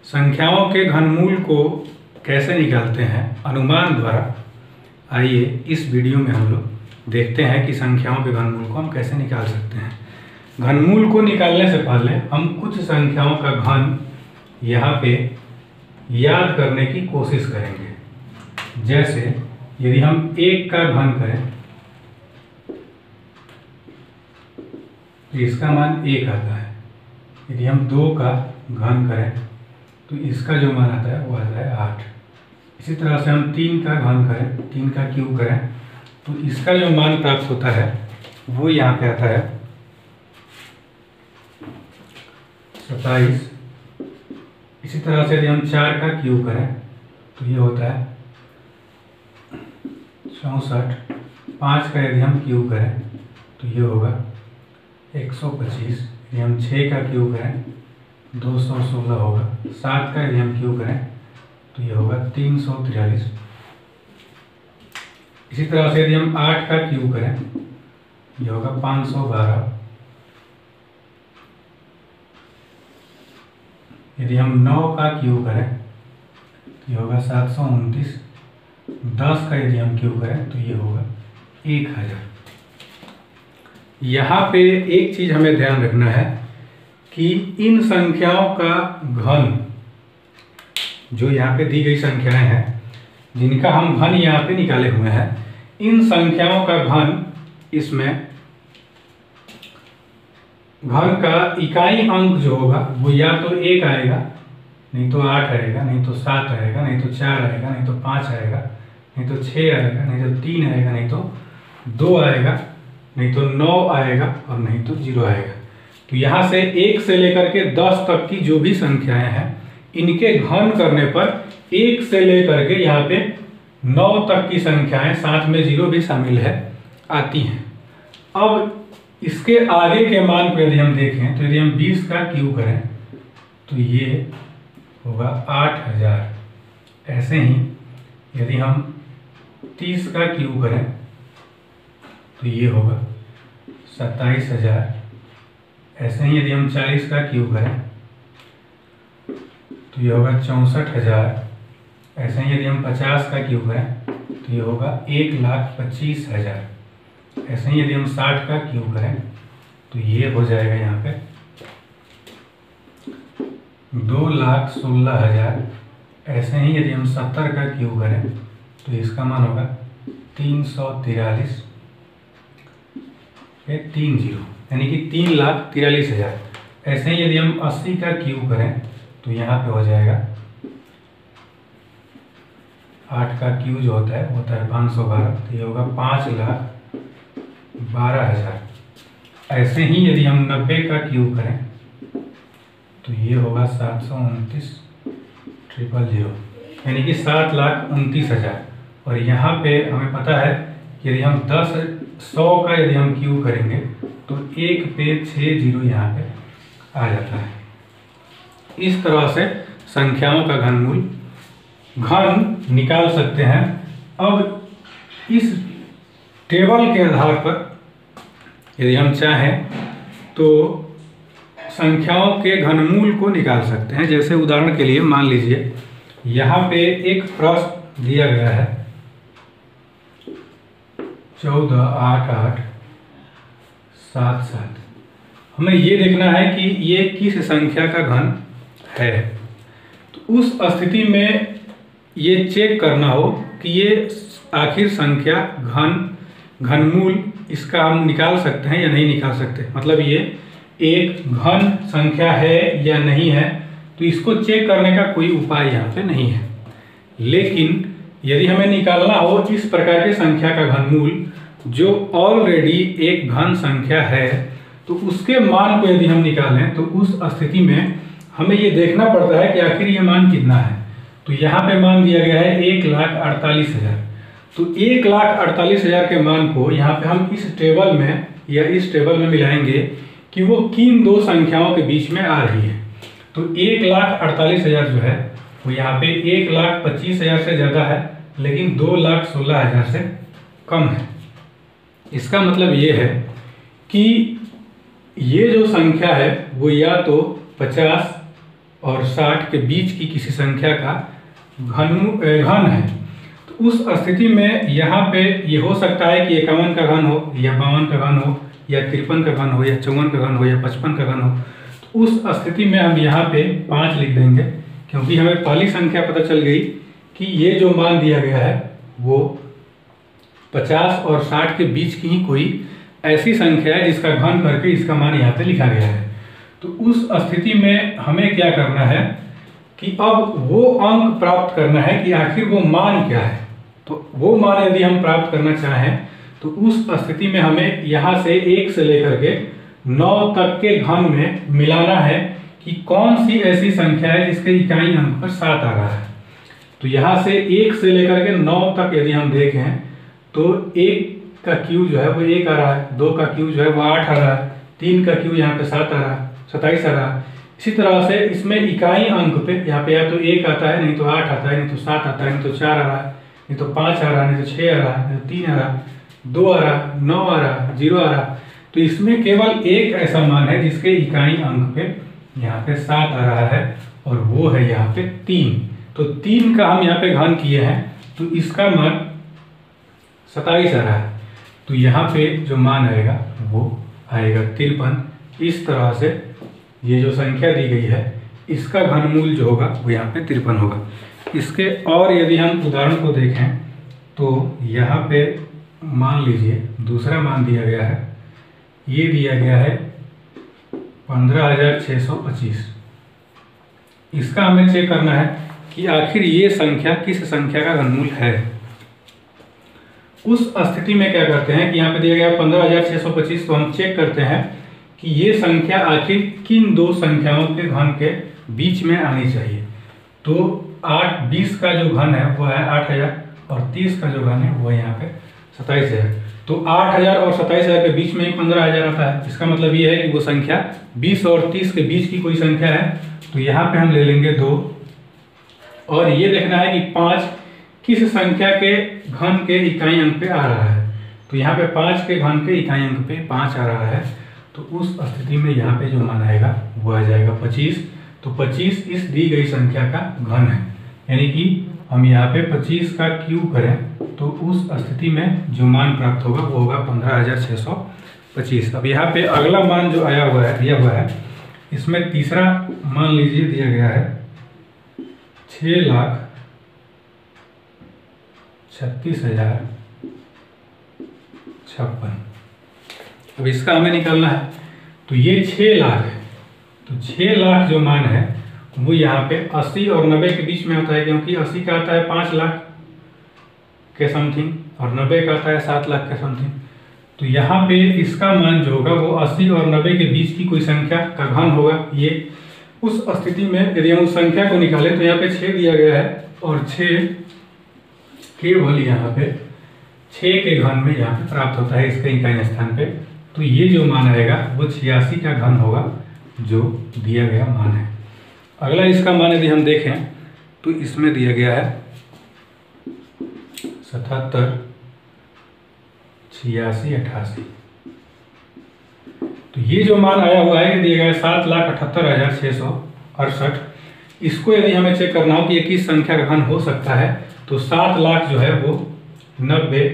संख्याओं के घनमूल को कैसे निकालते हैं अनुमान द्वारा। आइए इस वीडियो में हम लोग देखते हैं कि संख्याओं के घनमूल को हम कैसे निकाल सकते हैं। घनमूल को निकालने से पहले हम कुछ संख्याओं का घन यहाँ पे याद करने की कोशिश करेंगे। जैसे यदि हम 1 का घन करें तो इसका मान 1 आता है। यदि हम 2 का घन करें तो इसका जो मान आता है वो आता है 8। इसी तरह से हम 3 का घन करें, 3 का क्यूब करें तो इसका जो मान प्राप्त होता है वो यहाँ पे आता है 27। इसी तरह से यदि हम 4 का क्यूब करें तो ये होता है 64। 5 का यदि हम क्यूब करें तो ये होगा 125। यदि हम 6 का क्यूब करें 216 होगा। 7 का यदि हम क्यूब करें तो ये होगा 343। इसी तरह से यदि हम 8 का क्यूब करें ये होगा 512। यदि हम 9 का क्यूब करें तो ये होगा 729। 10 का यदि हम क्यूब करें तो ये होगा 1000। यहाँ पे एक चीज हमें ध्यान रखना है कि इन संख्याओं का घन, जो यहाँ पे दी गई संख्याएं हैं जिनका हम घन यहाँ पे निकाले हुए हैं, इन संख्याओं का घन, इसमें घन का इकाई अंक जो होगा वो या तो 1 आएगा, नहीं तो 8 आएगा, नहीं तो 7 आएगा, नहीं तो 4 आएगा, नहीं तो 5 आएगा, नहीं तो 6 आएगा, नहीं तो 3 आएगा, नहीं तो 2 आएगा, नहीं तो 9 आएगा और नहीं तो 0 आएगा। तो यहाँ से 1 से लेकर के 10 तक की जो भी संख्याएं हैं इनके घन करने पर 1 से लेकर के यहाँ पे 9 तक की संख्याएं, साथ में 0 भी शामिल है, आती हैं। अब इसके आगे के मान को यदि हम देखें तो यदि हम 20 का क्यूब करें तो ये होगा 8000। ऐसे ही यदि हम 30 का क्यूब करें तो ये होगा 27000। ऐसे ही यदि हम 40 का क्यूब करें तो ये होगा 64000। ऐसे ही यदि हम 50 का क्यूब करें तो ये होगा 1,25,000। ऐसे ही यदि हम 60 का क्यूब करें तो ये हो जाएगा यहाँ पे 2,16,000। ऐसे ही यदि हम 70 का क्यूब करें तो इसका मान होगा 343। 30 यानी कि 3,43,000। ऐसे ही यदि हम 80 का क्यूब करें तो यहाँ पे हो जाएगा 8 का क्यूब जो होता है 512, तो ये होगा 5,12,000। ऐसे ही यदि हम 90 का क्यूब करें तो ये होगा 729,000 यानी कि 7,29,000। और यहाँ पे हमें पता है कि यदि हम 100 का यदि हम क्यूब करेंगे तो 1 पे 6 0 यहाँ पे आ जाता है। इस तरह से संख्याओं का घनमूल घन निकाल सकते हैं। अब इस टेबल के आधार पर यदि हम चाहें तो संख्याओं के घनमूल को निकाल सकते हैं। जैसे उदाहरण के लिए मान लीजिए यहाँ पे एक प्रश्न दिया गया है 14, 8, 8, 7, 7। हमें ये देखना है कि ये किस संख्या का घन है। तो उस स्थिति में ये चेक करना हो कि ये आखिर संख्या घनमूल इसका हम निकाल सकते हैं या नहीं निकाल सकते, मतलब ये एक घन संख्या है या नहीं है। तो इसको चेक करने का कोई उपाय यहाँ पे नहीं है। लेकिन यदि हमें निकालना हो इस प्रकार के संख्या का घनमूल जो ऑलरेडी एक घन संख्या है, तो उसके मान को यदि हम निकालें तो उस स्थिति में हमें ये देखना पड़ता है कि आखिर ये मान कितना है। तो यहाँ पे मान दिया गया है 1,48,000। तो 1,48,000 के मान को यहाँ पे हम इस टेबल में या इस टेबल में मिलाएंगे कि वो किन दो संख्याओं के बीच में आ रही है। तो 1,48,000 जो है वो यहाँ पे 1,25,000 से ज़्यादा है, लेकिन 2,16,000 से कम है। इसका मतलब ये है कि ये जो संख्या है वो या तो 50 और 60 के बीच की किसी संख्या का घन है, तो उस स्थिति में यहाँ पे ये हो सकता है कि 51 का घन हो, या 52 का घन हो, या 53 का घन हो, या 54 का घन हो, या 55 का घन हो। तो उस स्थिति में हम यहाँ पे 5 लिख देंगे, क्योंकि हमें पहली संख्या पता चल गई कि ये जो मान दिया गया है वो 50 और 60 के बीच की ही कोई ऐसी संख्या है जिसका घन करके इसका मान यहाँ पे लिखा गया है। तो उस स्थिति में हमें क्या करना है कि अब वो अंक प्राप्त करना है कि आखिर वो मान क्या है। तो वो मान यदि हम प्राप्त करना चाहें तो उस स्थिति में हमें यहाँ से 1 से लेकर के 9 तक के घन में मिलाना है कि कौन सी ऐसी संख्या है जिसके इकाई अंक पर 7 आ रहा है। तो यहाँ से 1 से लेकर के 9 तक यदि हम देखें तो 1 का क्यू जो है वो 1 आ रहा है, 2 का क्यू जो है वो 8 आ रहा है, 3 का क्यू यहाँ पे 7 आ रहा है, 27 आ रहा है। इसी तरह से इसमें इकाई अंक पे यहाँ पे या तो 1 आता है, नहीं तो 8 आता है, नहीं तो 7 आता है, नहीं तो 4 आ रहा है, नहीं तो 5 आ रहा है, नहीं तो 6 आ रहा है, नहीं तो 3 आ रहा है, 2 आ रहा है, 9 आ रहा है, 0 आ रहा है। तो इसमें केवल एक ऐसा मान है जिसके इकाई अंक पे यहाँ पे 7 आ रहा है, और वो है यहाँ पे 3। तो 3 का हम यहाँ पे घन किए हैं, तो इसका मान 27 आ रहा है। तो यहाँ पे जो मान आएगा वो आएगा 53। इस तरह से ये जो संख्या दी गई है इसका घनमूल जो होगा वो यहाँ पे 53 होगा। इसके और यदि हम उदाहरण को देखें तो यहाँ पे मान लीजिए दूसरा मान दिया गया है, ये दिया गया है 15,625। इसका हमें चेक करना है कि आखिर ये संख्या किस संख्या का घनमूल है। उस स्थिति में क्या करते हैं कि यहाँ पे दिया गया 15,625, तो हम चेक करते हैं कि ये संख्या आखिर किन दो संख्याओं के घन के बीच में आनी चाहिए। तो 20 का जो घन है वो है 8,000, और 30 का जो घन है वो यहाँ पे 27,000। तो 8,000 और 27,000 के बीच में ही 15,000 आता है। इसका मतलब ये है कि वो संख्या 20 और 30 के बीच की कोई संख्या है। तो यहाँ पे हम ले लेंगे 2, और ये देखना है कि 5 किस संख्या के घन के इकाई अंक पे आ रहा है। तो यहाँ पे 5 के घन के इकाई अंक पे 5 आ रहा है, तो उस स्थिति में यहाँ पे जो मान आएगा वो आ जाएगा 25। तो 25 इस दी गई संख्या का घन है, यानी कि हम यहाँ पे 25 का क्यूब करें तो उस स्थिति में जो मान प्राप्त होगा वो होगा 15,625। अब यहाँ पे अगला मान जो आया हुआ है, दिया हुआ है, इसमें तीसरा मान लीजिए दिया गया है 6,36,056। अब इसका हमें निकालना है। तो ये 6 लाख है, तो 6 लाख जो मान है वो यहाँ पे 80 और 90 के बीच में आता है, क्योंकि 80 का आता है 5 लाख के समथिंग और 90 का आता है 7 लाख के समथिंग। तो यहाँ पे इसका मान जो होगा वो 80 और 90 के बीच की कोई संख्या का घन होगा। ये उस स्थिति में यदि हम उस संख्या को निकालें तो यहाँ पे 6 दिया गया है, और 6 केवल यहाँ पे 6 के घन में यहाँ पे प्राप्त होता है इसके इकाई स्थान पे। तो ये जो मान आएगा वो 86 का घन होगा जो दिया गया मान है। अगला इसका मान यदि हम देखें तो इसमें दिया गया है 77, 86, 88। तो ये जो मान आया हुआ है दिया गया है 7,78,668। इसको यदि हमें चेक करना हो कि ये किस संख्या का घन हो सकता है, तो 7 लाख जो है वो 90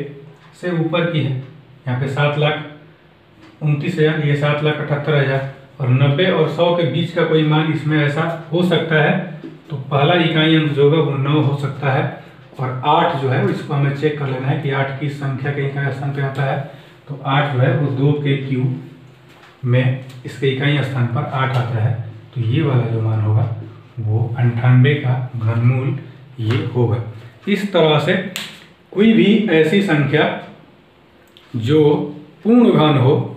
से ऊपर की है। यहाँ पे 7,29,000, ये 7,78,000, और 90 और 100 के बीच का कोई मान इसमें ऐसा हो सकता है। तो पहला इकाई अंक जो होगा वो 9 हो सकता है, और 8 जो है इसको हमें चेक कर लेना है कि 8 किस संख्या के इकाई स्थान पे आता है। तो 8 जो है वो 2 के क्यूब में इसके इकाई स्थान पर 8 आता है। तो ये वाला जो मान होगा वो 98 का घनमूल ये होगा। इस तरह से कोई भी ऐसी संख्या जो पूर्ण घन हो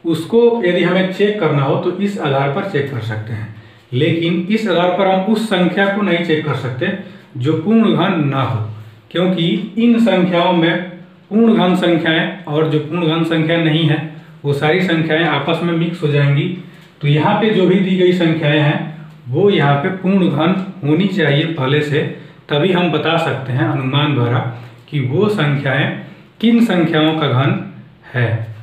उसको यदि हमें चेक करना हो तो इस आधार पर चेक कर सकते हैं, लेकिन इस आधार पर हम उस संख्या को नहीं चेक कर सकते जो पूर्ण घन ना हो, क्योंकि इन संख्याओं में पूर्ण घन संख्याएं और जो पूर्ण घन संख्या नहीं है वो सारी संख्याएं आपस में मिक्स हो जाएंगी। तो यहाँ पे जो भी दी गई संख्याएं हैं वो यहाँ पे पूर्ण घन होनी चाहिए पहले से, तभी हम बता सकते हैं अनुमान द्वारा कि वो संख्याएं किन संख्याओं का घन है।